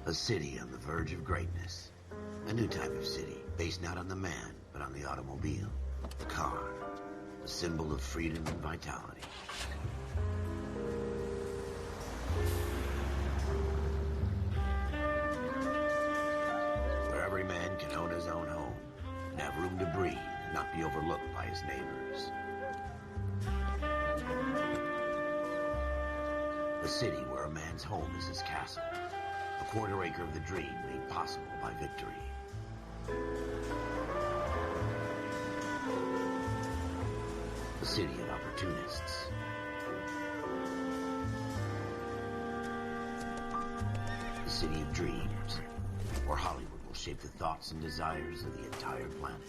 A city on the verge of greatness. A new type of city, based not on the man, but on the automobile. The car. The symbol of freedom and vitality. Where every man can own his own home, and have room to breathe, and not be overlooked by his neighbors. A city where a man's home is his castle. A quarter acre of the dream made possible by victory. A city of opportunists. A city of dreams, where Hollywood will shape the thoughts and desires of the entire planet.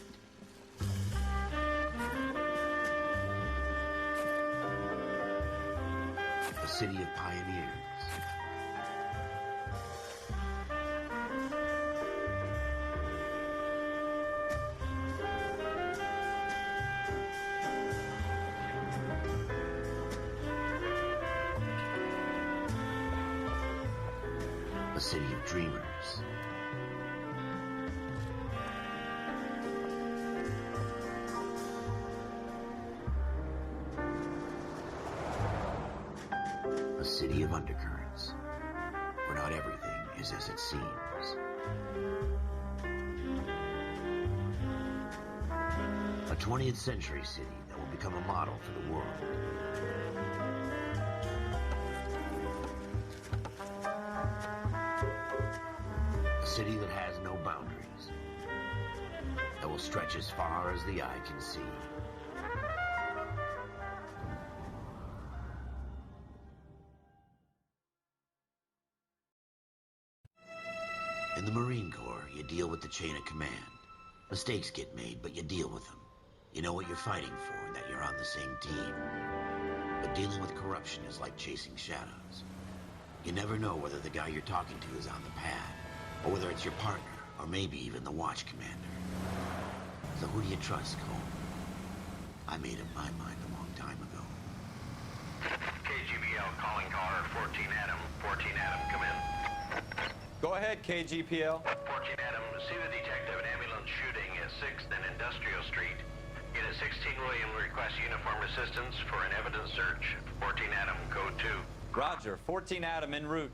A city of pioneers. A city of dreamers. A city of undercurrents, where not everything is as it seems. A 20th century city that will become a model for the world. A city that has no boundaries, that will stretch as far as the eye can see. In the Marine Corps, you deal with the chain of command. Mistakes get made, but you deal with them. You know what you're fighting for, and that you're on the same team. But dealing with corruption is like chasing shadows. You never know whether the guy you're talking to is on the pad, or whether it's your partner, or maybe even the watch commander. So who do you trust, Cole? I made up my mind a long time ago. KGBL calling caller 14 Adam. 14 Adam, come in. Go ahead, KGPL. 14 Adam, see the detective, an ambulance shooting at 6th and Industrial Street. Unit 16 William requests uniform assistance for an evidence search. 14 Adam, code 2. Roger, 14 Adam en route.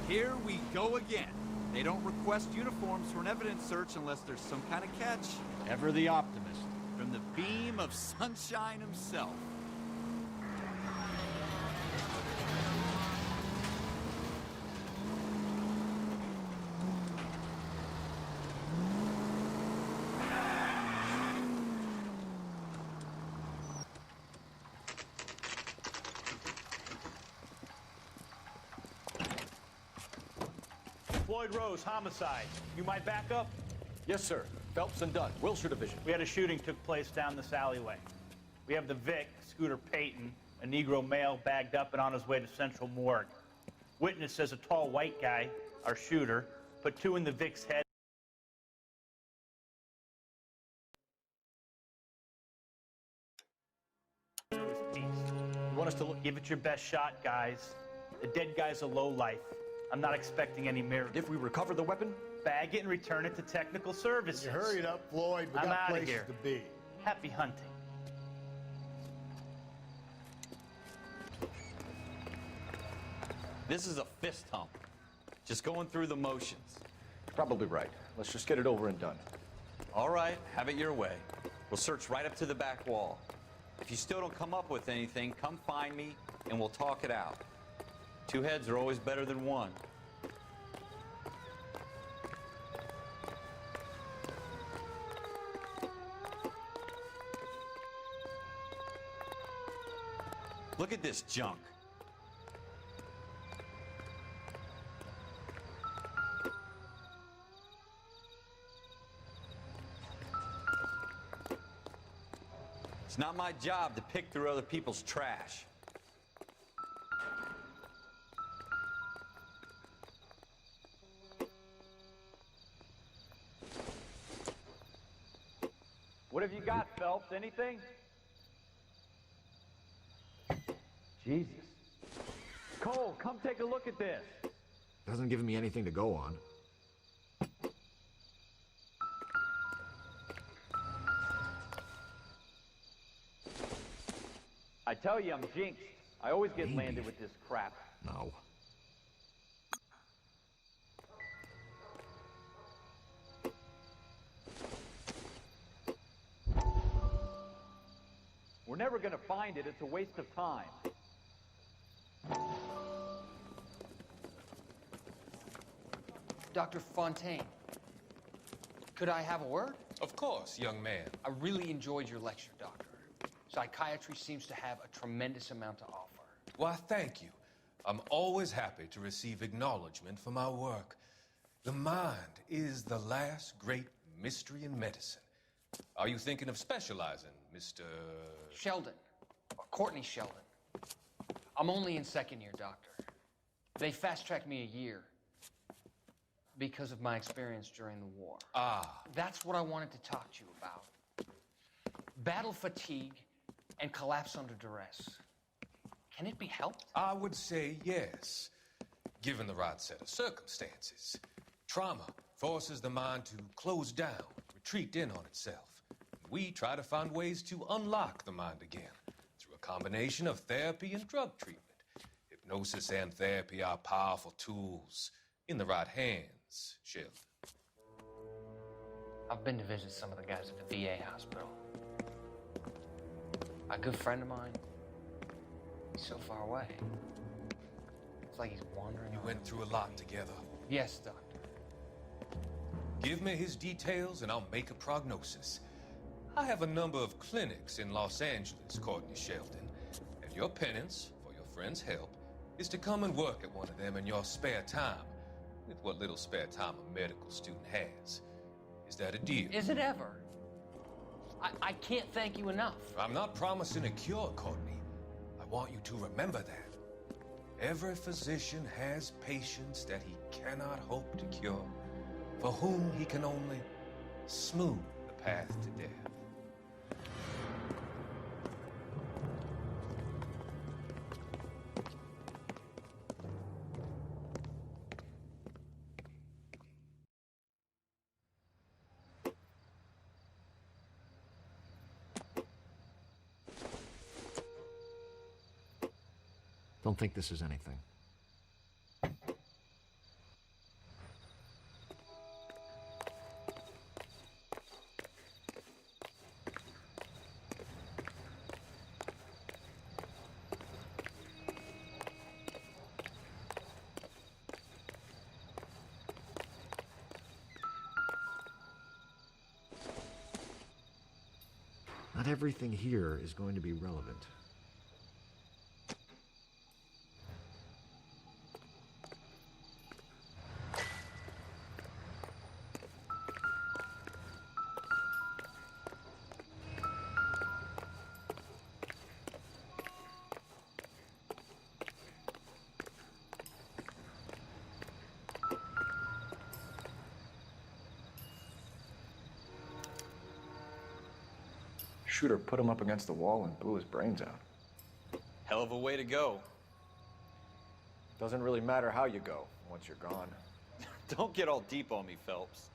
Here we go again. They don't request uniforms for an evidence search unless there's some kind of catch. Ever the optimist. From the beam of sunshine himself. Floyd Rose, homicide. You might back up? Yes, sir. Phelps and Dunn, Wilshire Division. We had a shooting took place down this alleyway. We have the Vic, Scooter Payton, a Negro male bagged up and on his way to Central Morgue. Witness says a tall white guy, our shooter, put 2 in the Vic's head. Through his piece. You want us to look? Give it your best shot, guys. The dead guy's a lowlife. I'm not expecting any miracles. If we recover the weapon? Bag it and return it to technical services. You hurry it up, Floyd. We I'm got outta places here. to be. Happy hunting. This is a fist hump. Just going through the motions. Probably right. Let's just get it over and done. All right, have it your way. We'll search right up to the back wall. If you still don't come up with anything, come find me and we'll talk it out. 2 heads are always better than 1. Look at this junk. It's not my job to pick through other people's trash. What have you got, Phelps? Anything? Jesus. Cole, come take a look at this. Doesn't give me anything to go on. I tell you, I'm jinxed. I always get Maybe. landed with this crap. No. We're never gonna find it. It's a waste of time. Dr. Fontaine, could I have a word? Of course, young man. I really enjoyed your lecture, Doctor. Psychiatry seems to have a tremendous amount to offer. Why, thank you. I'm always happy to receive acknowledgement for my work. The mind is the last great mystery in medicine. Are you thinking of specializing, Mr. Sheldon, or Courtney Sheldon. I'm only in second year, Doctor. They fast-tracked me a year because of my experience during the war. Ah, That's what I wanted to talk to you about. Battle fatigue and collapse under duress. Can it be helped? I would say yes, given the right set of circumstances. Trauma forces the mind to close down, retreat in on itself. We try to find ways to unlock the mind again through a combination of therapy and drug treatment. Hypnosis and therapy are powerful tools in the right hands, Sheldon. I've been to visit some of the guys at the VA hospital. A good friend of mine, he's so far away. It's like he's wandering You around. went through a lot together. Yes, Doctor. Give me his details and I'll make a prognosis. I have a number of clinics in Los Angeles, Courtney Sheldon, and your penance, for your friend's help, is to come and work at one of them in your spare time, with what little spare time a medical student has. Is that a deal? Is it ever? I can't thank you enough. I'm not promising a cure, Courtney. I want you to remember that. Every physician has patients that he cannot hope to cure, for whom he can only smooth the path to death. Don't think this is anything. Not everything here is going to be relevant. Shooter put him up against the wall and blew his brains out. Hell of a way to go. Doesn't really matter how you go once you're gone. Don't get all deep on me, Phelps.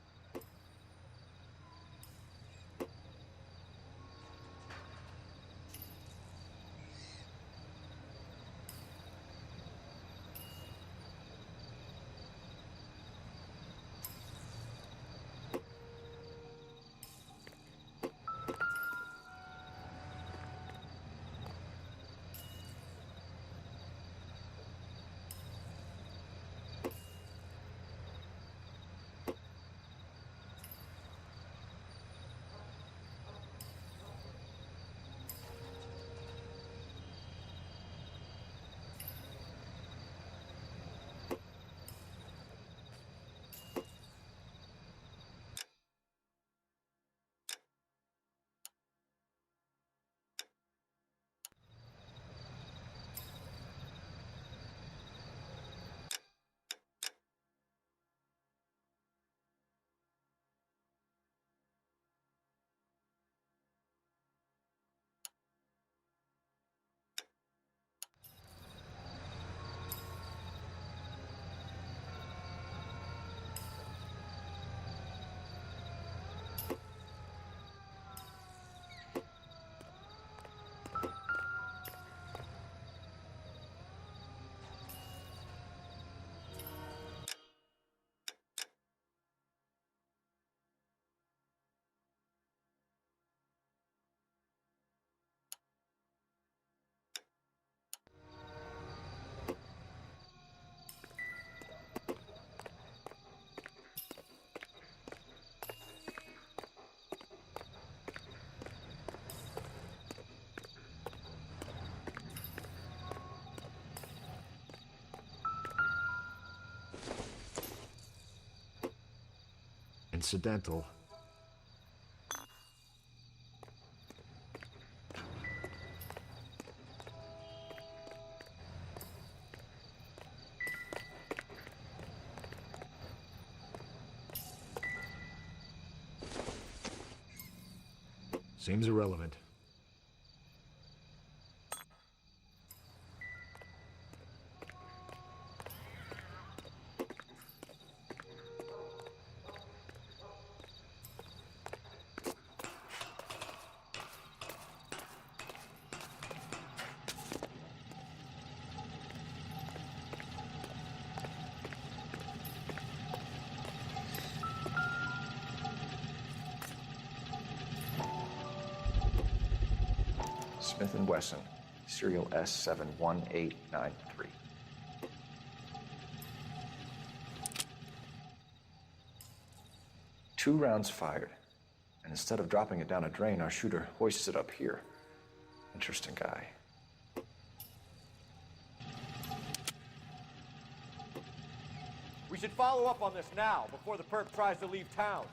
incidental. Seems irrelevant. Smith & Wesson, serial S71893. 2 rounds fired, and instead of dropping it down a drain, our shooter hoists it up here. Interesting guy. We should follow up on this now, before the perp tries to leave town.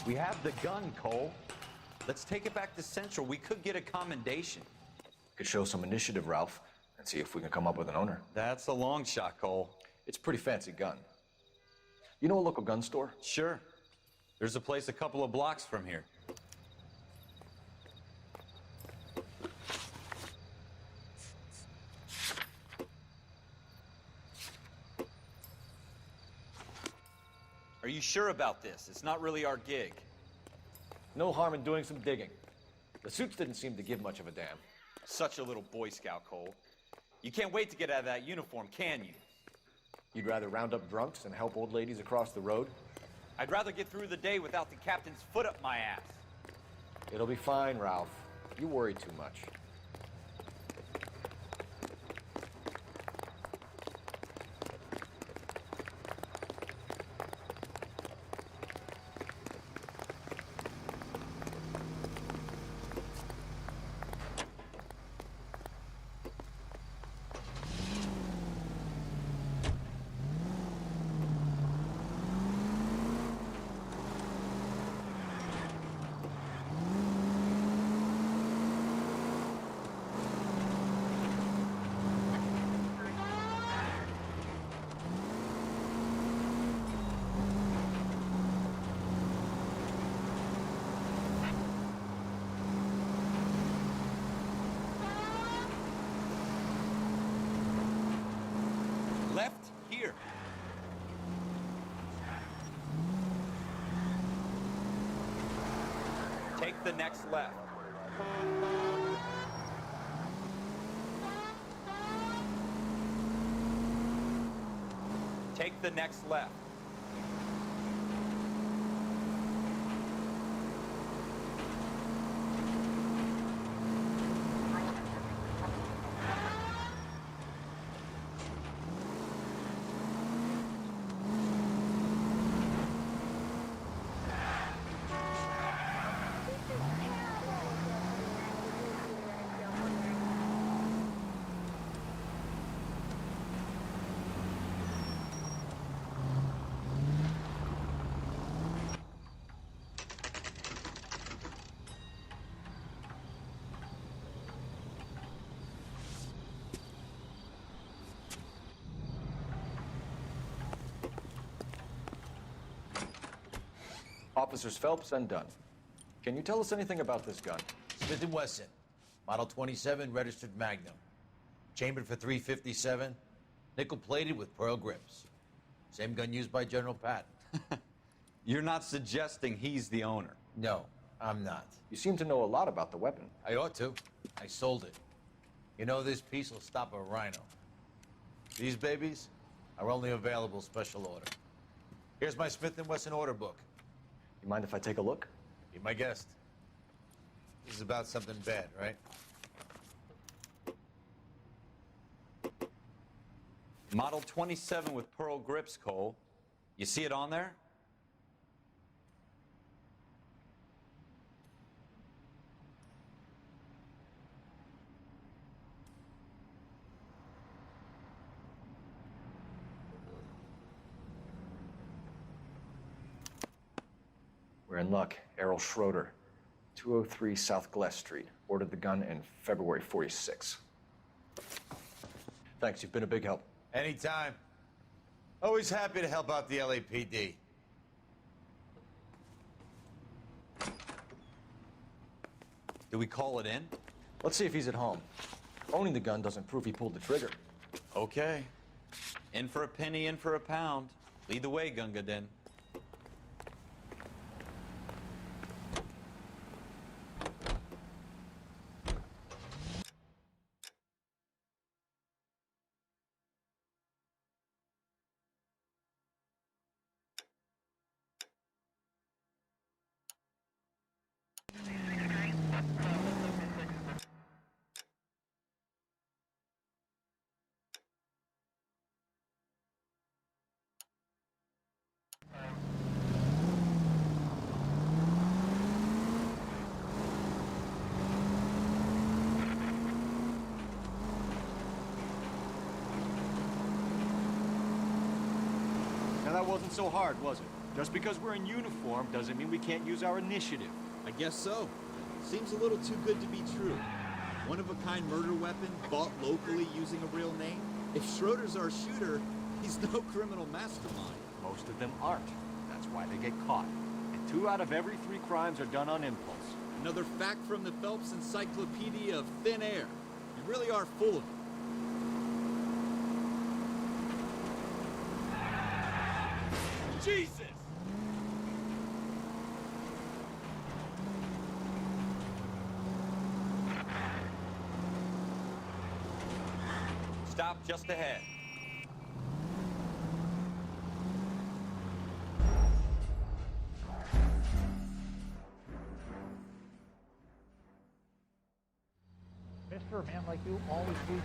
We have the gun, Cole. Let's take it back to Central. We could get a commendation. Could show some initiative, Ralph, and see if we can come up with an owner. That's a long shot, Cole. It's a pretty fancy gun. You know a local gun store? Sure. There's a place a couple of blocks from here. Are you sure about this? It's not really our gig. No harm in doing some digging. The suits didn't seem to give much of a damn. Such a little Boy Scout, Cole. You can't wait to get out of that uniform, can you? You'd rather round up drunks and help old ladies across the road? I'd rather get through the day without the captain's foot up my ass. It'll be fine, Ralph. You worry too much. Left here. Take the next left. Take the next left. Officers Phelps and Dunn. Can you tell us anything about this gun? Smith & Wesson, Model 27, registered Magnum. Chambered for .357, nickel-plated with pearl grips. Same gun used by General Patton. You're not suggesting he's the owner? No, I'm not. You seem to know a lot about the weapon. I ought to. I sold it. You know, this piece will stop a rhino. These babies are only available special order. Here's my Smith & Wesson order book. You mind if I take a look? Be my guest. This is about something bad, right? Model 27 with pearl grips, Cole. You see it on there? We're in luck. Errol Schroeder, 203 South Glass Street. Ordered the gun in February '46. Thanks, you've been a big help. Anytime. Always happy to help out the LAPD. Do we call it in? Let's see if he's at home. Owning the gun doesn't prove he pulled the trigger. Okay. In for a penny, in for a pound. Lead the way, Gunga Din. Now that wasn't so hard, was it? Just because we're in uniform doesn't mean we can't use our initiative. I guess so. Seems a little too good to be true. One-of-a-kind murder weapon bought locally using a real name? If Schroeder's our shooter, he's no criminal mastermind. Most of them aren't. That's why they get caught. And 2 out of every 3 crimes are done on impulse. Another fact from the Phelps Encyclopedia of Thin Air. You really are full of it. Jesus! Stop just ahead. Mister, man like you always lose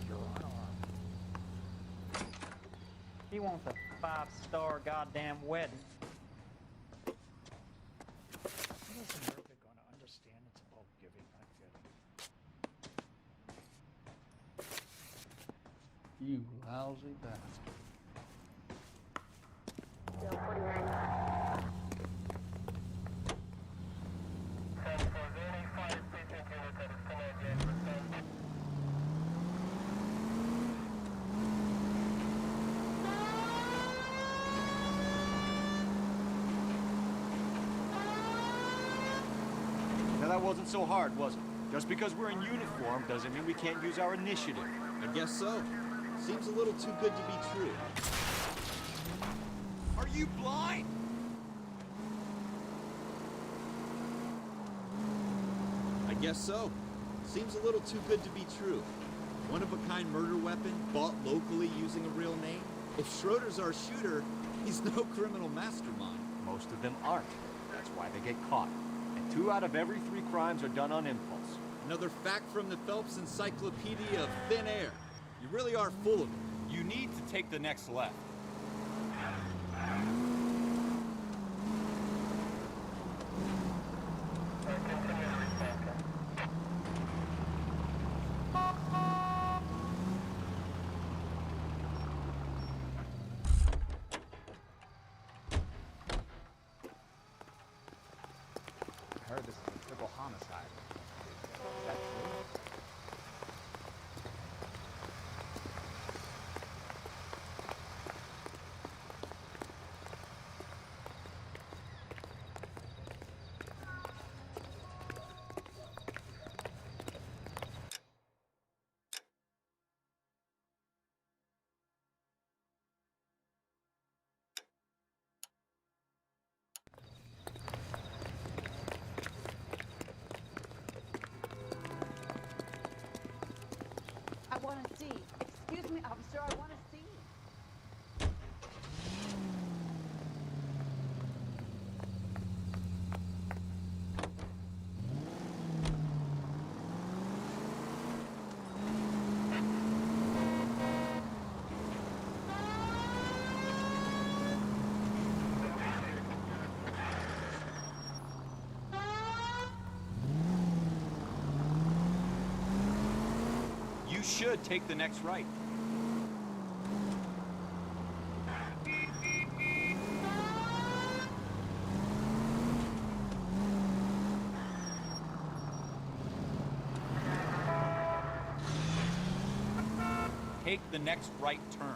your unarmed. He wants a 5-star goddamn wedding. When is America going to understand it's about giving, not getting? You lousy bastard. Now that wasn't so hard, was it? Just because we're in uniform doesn't mean we can't use our initiative. I guess so. Seems a little too good to be true. Are you blind? I guess so. Seems a little too good to be true. One-of-a-kind murder weapon bought locally using a real name? If Schroeder's our shooter, he's no criminal mastermind. Most of them aren't. That's why they get caught. And 2 out of every 3 crimes are done on impulse. Another fact from the Phelps Encyclopedia of Thin Air. You really are full of it. You need to take the next left. I heard this is a triple homicide. Is that true? want to see. Excuse me, officer, I want to see. You should take the next right. Take the next right turn.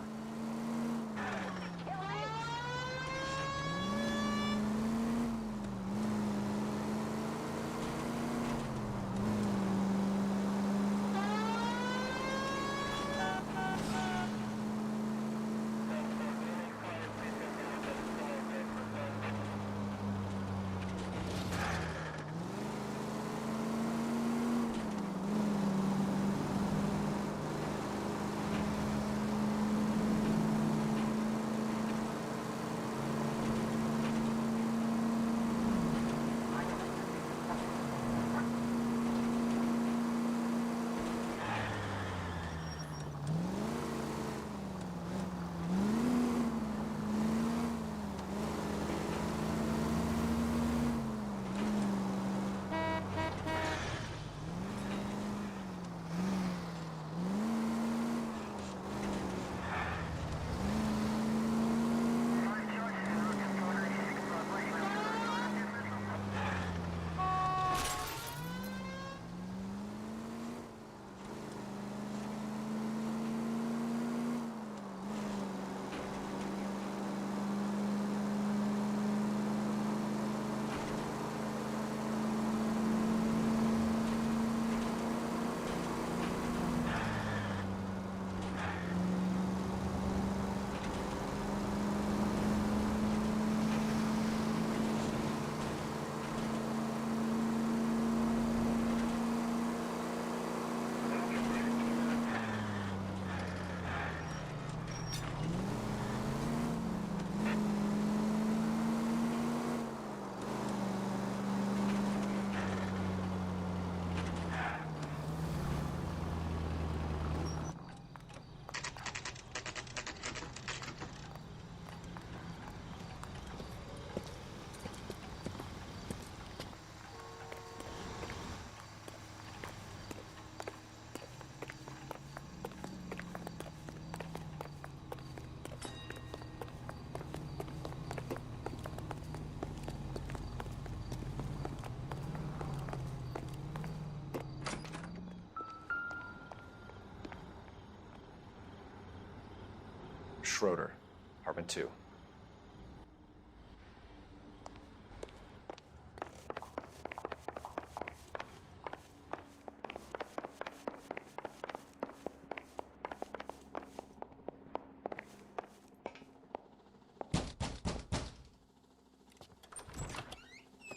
Schroeder, apartment 2.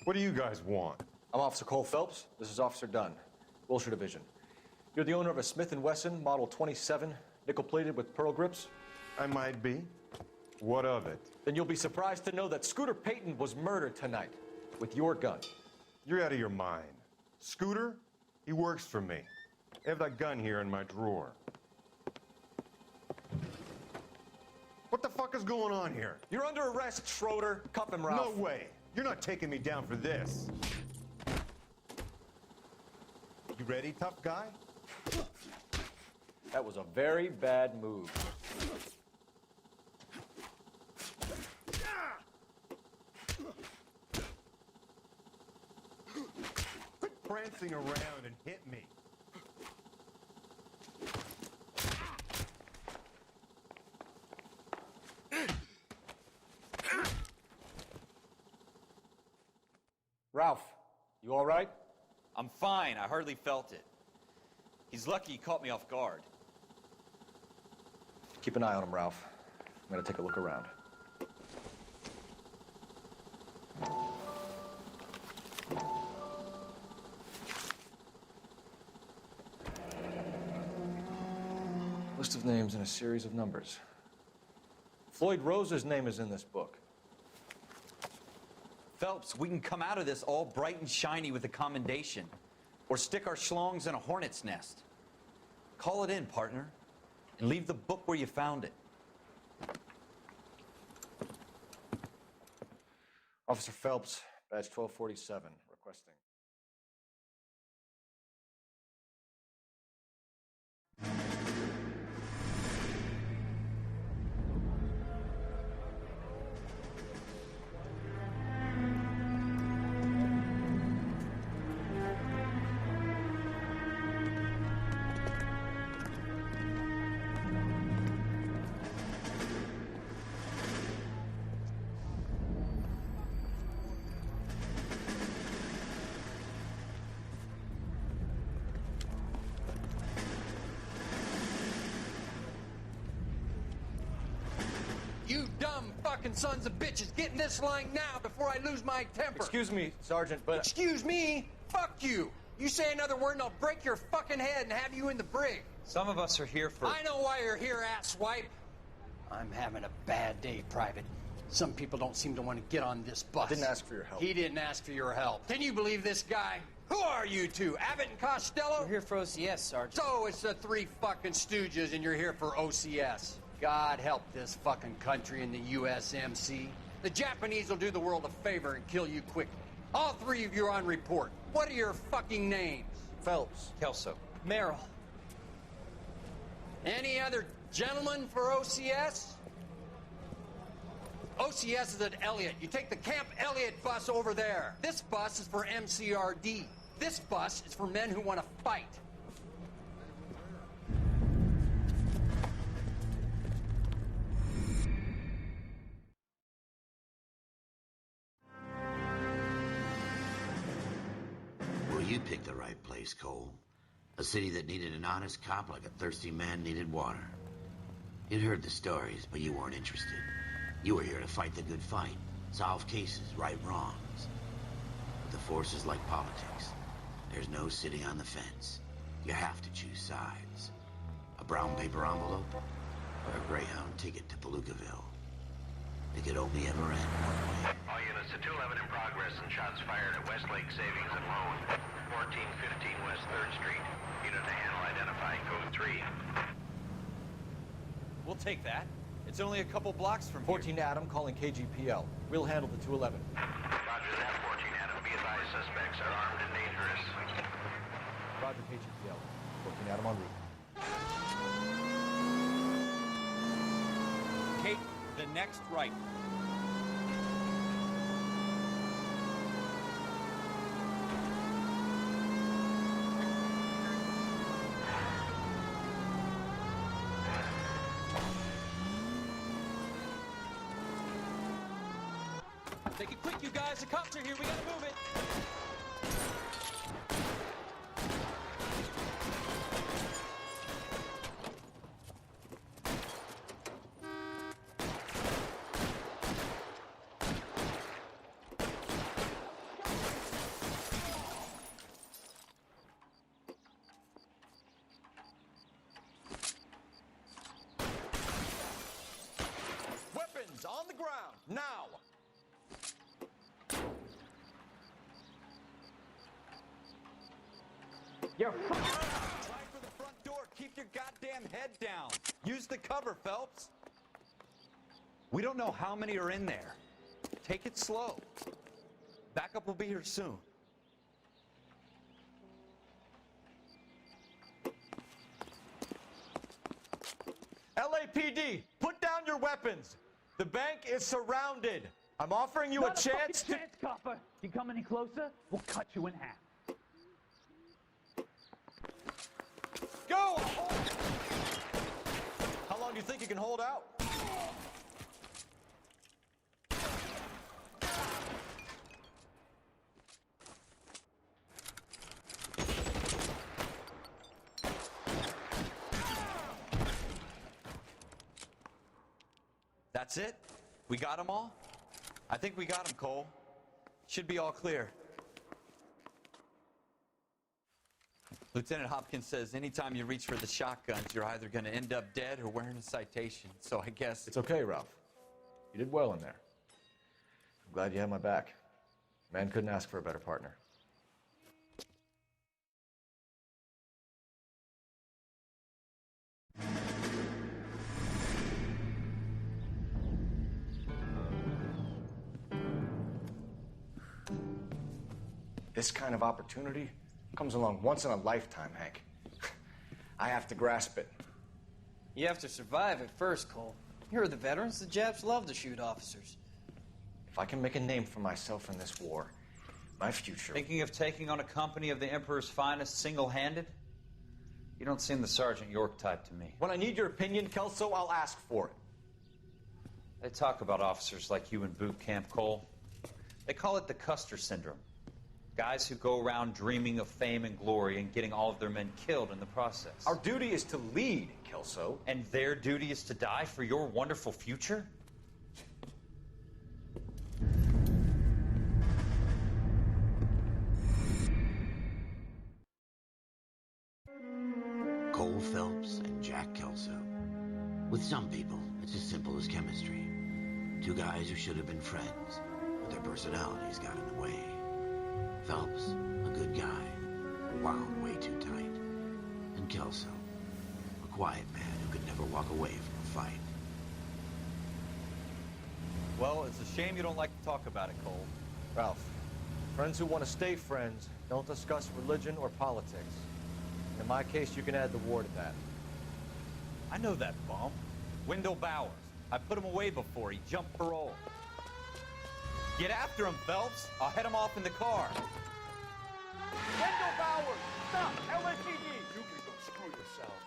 What do you guys want? I'm Officer Cole Phelps. This is Officer Dunn, Wilshire Division. You're the owner of a Smith & Wesson Model 27, nickel-plated with pearl grips? I might be. What of it? Then you'll be surprised to know that Scooter Payton was murdered tonight with your gun. You're out of your mind. Scooter? He works for me. I have that gun here in my drawer. What the fuck is going on here? You're under arrest, Schroeder. Cuff him, Ralph. No way. You're not taking me down for this. You ready, tough guy? That was a very bad move. Quit prancing around and hit me. Ralph, you all right? I'm fine. I hardly felt it. He's lucky he caught me off guard. Keep an eye on him, Ralph. I'm gonna take a look around. List of names and a series of numbers. Floyd Rose's name is in this book. Phelps, we can come out of this all bright and shiny with a commendation, or stick our schlongs in a hornet's nest. Call it in, partner, and leave the book where you found it. Officer Phelps, badge 1247, requesting. You dumb fucking sons of bitches, get in this line now before I lose my temper. Excuse me, Sergeant, but... Excuse me? Fuck you. You say another word and I'll break your fucking head and have you in the brig. Some of us are here for... I know why you're here, asswipe. I'm having a bad day, Private. Some people don't seem to want to get on this bus. I didn't ask for your help. He didn't ask for your help. Can you believe this guy? Who are you two? Abbott and Costello? We're here for OCS, Sergeant. So it's the three fucking stooges and you're here for OCS. God help this fucking country and the USMC. The Japanese will do the world a favor and kill you quickly. All three of you are on report. What are your fucking names? Phelps. Kelso. Merrill. Any other gentlemen for OCS? OCS is at Elliott. You take the Camp Elliott bus over there. This bus is for MCRD. This bus is for men who want to fight. Well, you picked the right place, Cole. A city that needed an honest cop like a thirsty man needed water. You'd heard the stories, but you weren't interested. You were here to fight the good fight, solve cases, right wrongs. But the force is like politics. There's no sitting on the fence. You have to choose sides. A brown paper envelope, or a Greyhound ticket to Palookaville. It could only ever end one way. All units to 211 in progress and shots fired at Westlake Savings and Loan, 1415 West 3rd Street. Unit to handle identifying code 3. We'll take that. It's only a couple blocks from 14 Adam calling KGPL. We'll handle the 211. Roger that, 14 Adam. Be advised, suspects are armed and dangerous. Roger, KGPL. 14 Adam en route. Kate, the next right. Take it quick, you guys. The cops are here. We gotta move it. Weapons on the ground, now! You're try for the front door. Keep your goddamn head down. Use the cover, Phelps. We don't know how many are in there. Take it slow. Backup will be here soon. LAPD, put down your weapons. The bank is surrounded. I'm offering you a chance to... chance, copper. You come any closer, we'll cut you in half. Go! How long do you think you can hold out? That's it? We got them all? I think we got them, Cole. Should be all clear. Lieutenant Hopkins says anytime you reach for the shotguns, you're either going to end up dead or wearing a citation. So I guess... It's okay, Ralph. You did well in there. I'm glad you had my back. Man couldn't ask for a better partner. This kind of opportunity comes along once in a lifetime, Hank. I have to grasp it. You have to survive it first, Cole. Here are the veterans. The Japs love to shoot officers. If I can make a name for myself in this war, my future... Thinking of taking on a company of the Emperor's finest single-handed? You don't seem the Sergeant York type to me. When I need your opinion, Kelso, I'll ask for it. They talk about officers like you in boot camp, Cole. They call it the Custer Syndrome. Guys who go around dreaming of fame and glory and getting all of their men killed in the process. Our duty is to lead, Kelso. And their duty is to die for your wonderful future? Cole Phelps and Jack Kelso. With some people, it's as simple as chemistry. Two guys who should have been friends, but their personalities got in the way. Phelps, a good guy, wound way too tight. And Kelso, a quiet man who could never walk away from a fight. Well, it's a shame you don't like to talk about it, Cole. Ralph, friends who want to stay friends don't discuss religion or politics. In my case, you can add the war to that. I know that bum. Wendell Bowers. I put him away before. He jumped parole. Get after him, Phelps. I'll head him off in the car. Wendell Bowers! Stop! LAPD! You can go screw yourselves.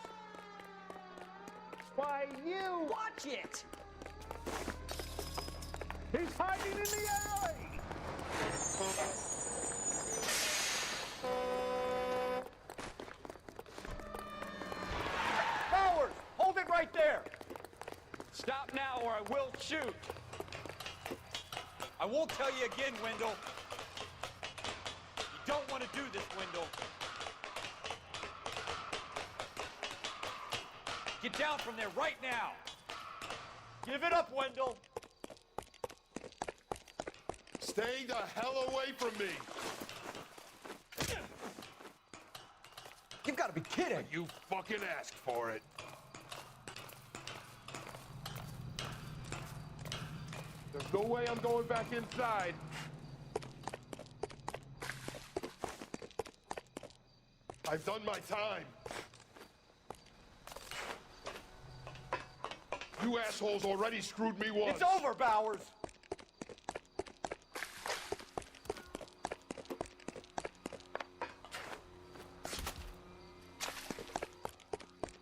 Why, you! Watch it! He's hiding in the alley! Bowers! Hold it right there! Stop now or I will shoot! I won't tell you again, Wendell. You don't want to do this, Wendell. Get down from there right now. Give it up, Wendell! Stay the hell away from me! You've got to be kidding! You fucking asked for it. There's no way I'm going back inside. I've done my time. You assholes already screwed me once. It's over, Bowers!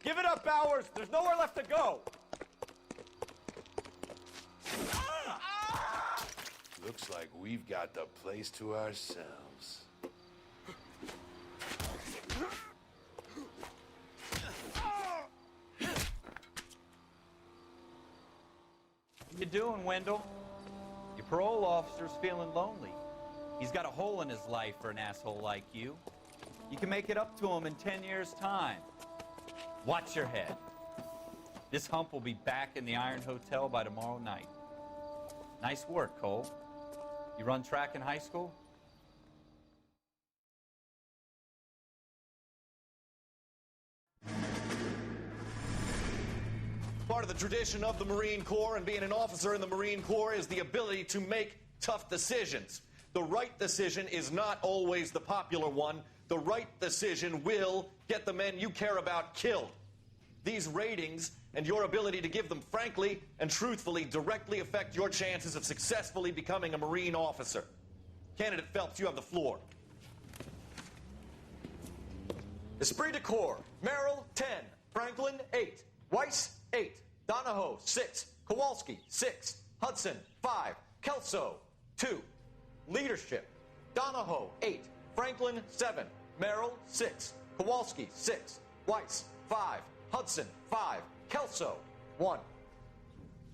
Give it up, Bowers! There's nowhere left to go! Looks like we've got the place to ourselves. What you doing, Wendell? Your parole officer's feeling lonely. He's got a hole in his life for an asshole like you. You can make it up to him in 10 years' time. Watch your head. This hump will be back in the Iron Hotel by tomorrow night. Nice work, Cole. You run track in high school? Part of the tradition of the Marine Corps and being an officer in the Marine Corps is the ability to make tough decisions. The right decision is not always the popular one. The right decision will get the men you care about killed. These ratings and your ability to give them frankly and truthfully directly affect your chances of successfully becoming a Marine officer. Candidate Phelps, you have the floor. Esprit de Corps, Merrill, 10. Franklin, 8. Weiss, 8. Donahoe, 6. Kowalski, 6. Hudson, 5. Kelso, 2. Leadership, Donahoe, 8. Franklin, 7. Merrill, 6. Kowalski, 6. Weiss, 5. Hudson, 5. Kelso, 1.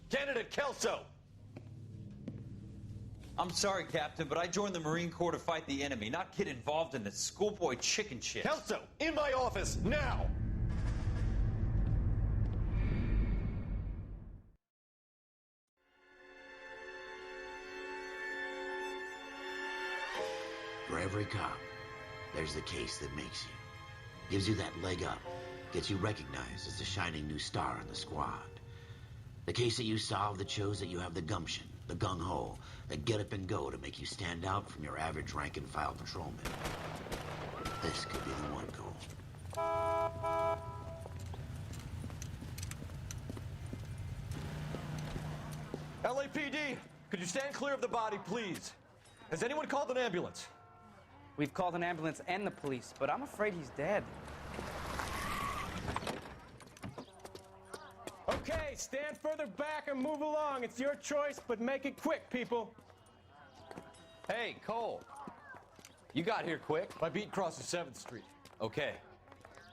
Candidate Kelso. I'm sorry, Captain, but I joined the Marine Corps to fight the enemy, not get involved in this schoolboy chicken shit. Kelso, in my office, now! For every cop, there's the case that makes you. Gives you that leg up. Gets you recognized as the shining new star in the squad. The case that you solve that shows that you have the gumption, the gung-ho, the get up and go to make you stand out from your average rank-and-file patrolman. This could be the one, Cole. LAPD, could you stand clear of the body, please? Has anyone called an ambulance? We've called an ambulance and the police, but I'm afraid he's dead. Okay, stand further back and move along. It's your choice, but make it quick, people. Hey, Cole. You got here quick. My beat crosses 7th Street. Okay.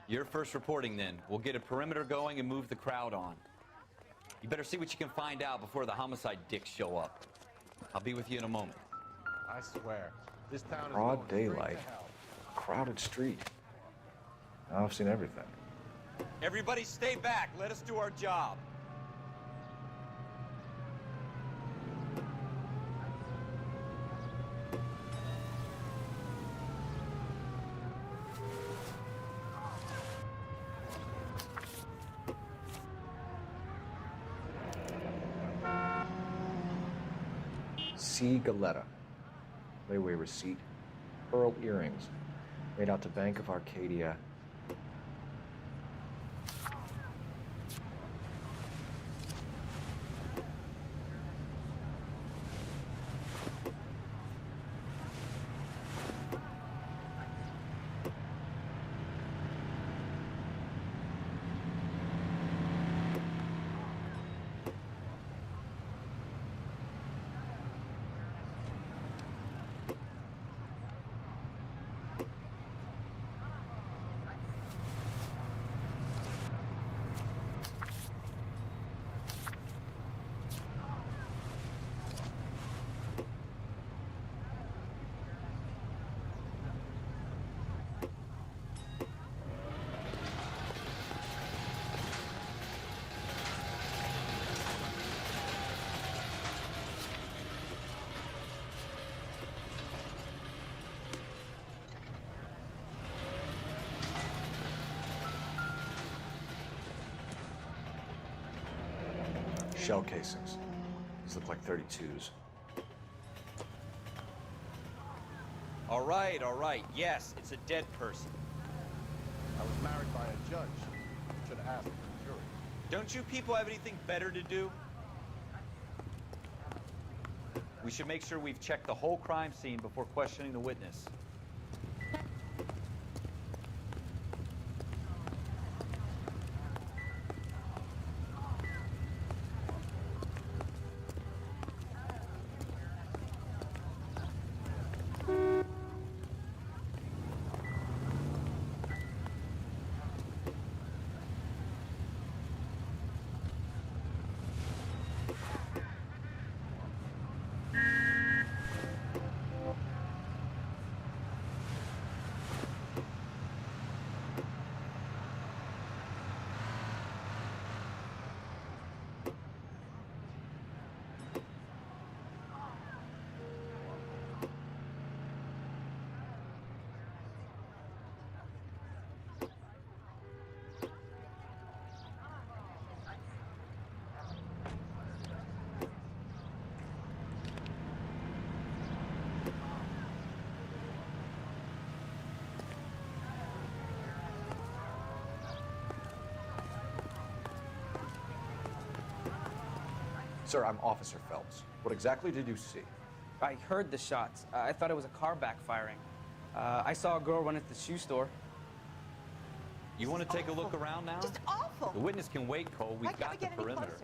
You're first reporting then. We'll get a perimeter going and move the crowd on. You better see what you can find out before the homicide dicks show up. I'll be with you in a moment. I swear, this town is Broad going straight to daylight, hell. crowded street. Now I've seen everything. Everybody stay back. Let us do our job. C. Galetta. Layaway receipt. Pearl earrings. Made out to Bank of Arcadia. Shell casings. These look like 32s. All right. Yes, it's a dead person. I was married by a judge. Should have asked the jury. Don't you people have anything better to do? We should make sure we've checked the whole crime scene before questioning the witness. Sir, I'm Officer Phelps. What exactly did you see? I heard the shots. I thought it was a car backfiring. I saw a girl run into the shoe store. You want to take a look around now? Just awful. The witness can wait, Cole. Why We've can't we got the get any perimeter.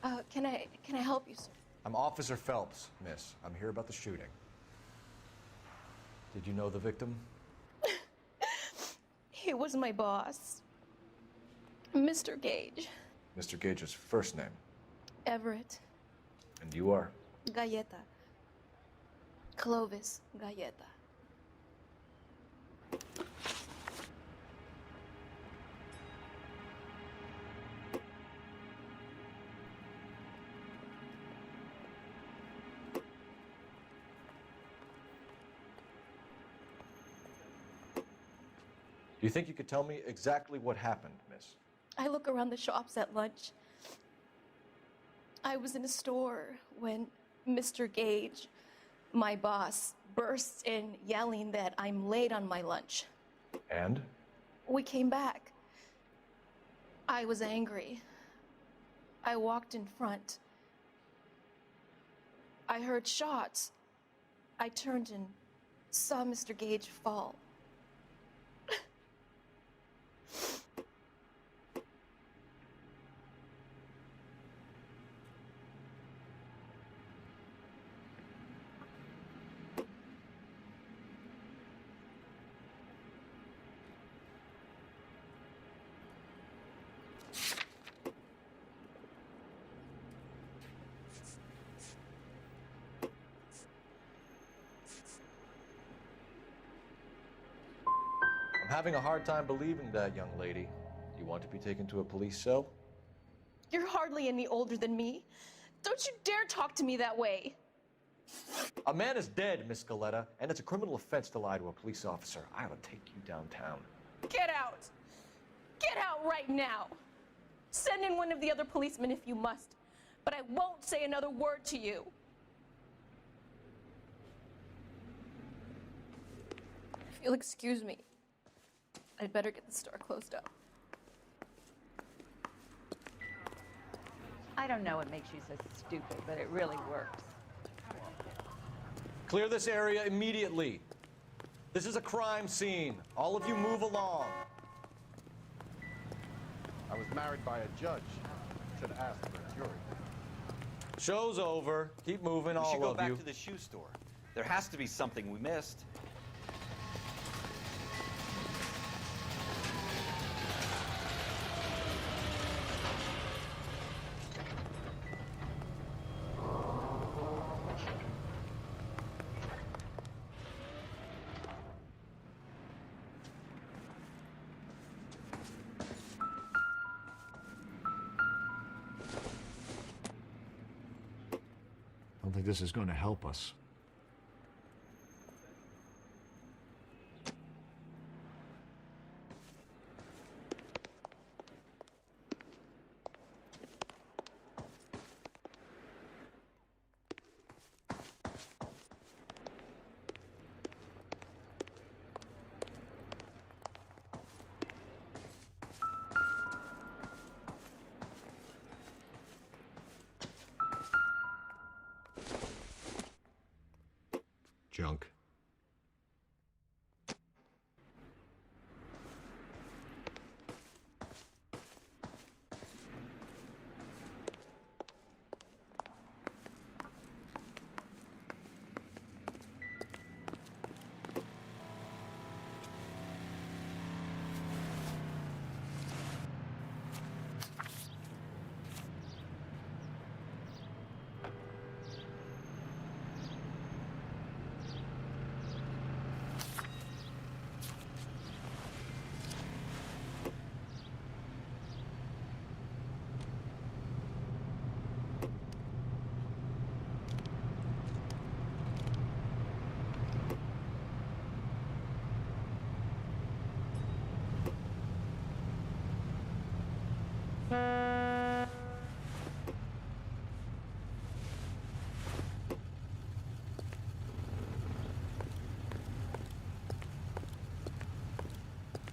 closer? Can I help you, sir? I'm Officer Phelps, miss. I'm here about the shooting. Did you know the victim? He was my boss, Mr. Gage. Mr. Gage's first name. Everett. And you are? Galleta. Clovis Galleta. Do you think you could tell me exactly what happened, miss? I look around the shops at lunch. I was in a store when Mr. Gage, my boss, bursts in yelling that I'm late on my lunch. And? We came back. I was angry. I walked in front. I heard shots. I turned and saw Mr. Gage fall. I'm having a hard time believing that, young lady. Do you want to be taken to a police cell? You're hardly any older than me. Don't you dare talk to me that way. A man is dead, Miss Galletta, and it's a criminal offense to lie to a police officer. I will take you downtown. Get out! Get out right now! Send in one of the other policemen if you must, but I won't say another word to you. If you'll excuse me, I'd better get the store closed up. I don't know what makes you so stupid, but it really works. Clear this area immediately. This is a crime scene. All of you move along. I was married by a judge. Should have asked for a jury. Show's over. Keep moving, We all should go of back you. to the shoe store. There has to be something we missed. I don't think this is going to help us. Junk.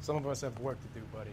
Some of us have work to do, buddy.